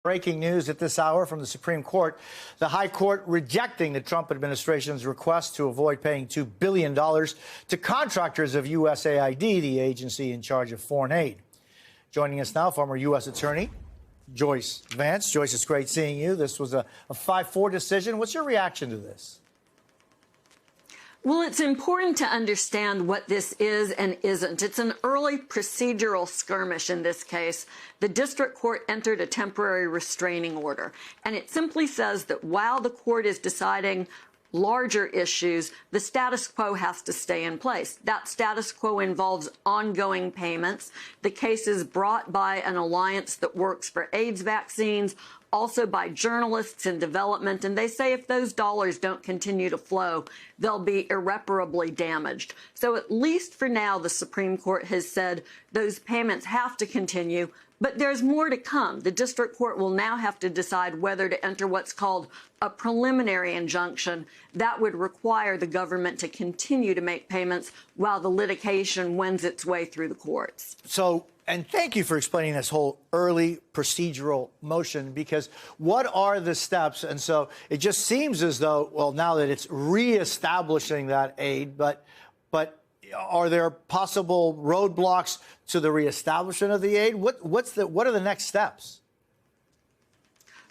Breaking news at this hour from the Supreme Court. The High Court rejecting the Trump administration's request to avoid paying $2 billion to contractors of USAID, the agency in charge of foreign aid. Joining us now, former U.S. Attorney Joyce Vance. Joyce, it's great seeing you. This was a 5-4 decision. What's your reaction to this? Well, it's important to understand what this is and isn't. It's an early procedural skirmish in this case. The district court entered a temporary restraining order, and it simply says that while the court is deciding larger issues, the status quo has to stay in place. That status quo involves ongoing payments. The case is brought by an alliance that works for AIDS vaccines, also by journalists in development, and they say if those dollars don't continue to flow, they'll be irreparably damaged. So at least for now, the Supreme Court has said those payments have to continue, but there's more to come. The district court will now have to decide whether to enter what's called a preliminary injunction. That would require the government to continue to make payments while the litigation wends its way through the courts. And thank you for explaining this whole early procedural motion, because what are the steps? And so it just seems as though, well, now that it's reestablishing that aid, but are there possible roadblocks to the reestablishment of the aid? What are the next steps?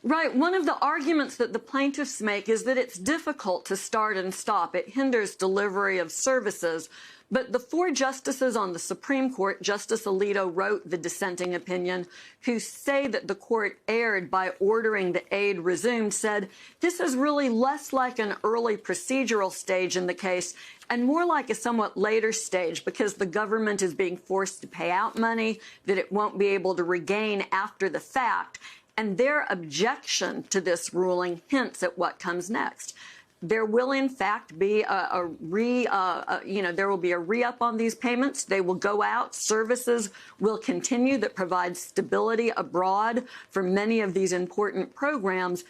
Right. One of the arguments that the plaintiffs make is that it's difficult to start and stop. It hinders delivery of services. But the 4 justices on the Supreme Court, Justice Alito wrote the dissenting opinion, who say that the court erred by ordering the aid resumed, said this is really less like an early procedural stage in the case and more like a somewhat later stage, because the government is being forced to pay out money that it won't be able to regain after the fact. And their objection to this ruling hints at what comes next. There will, in fact, be there will be a re-up on these payments. They will go out. Services will continue that provide stability abroad for many of these important programs.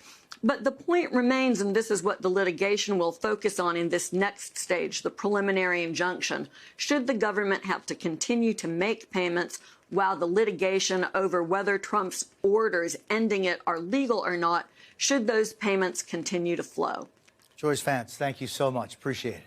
But the point remains, and this is what the litigation will focus on in this next stage, the preliminary injunction. Should the government have to continue to make payments while the litigation over whether Trump's orders ending it are legal or not, should those payments continue to flow? Joyce Vance, thank you so much. Appreciate it.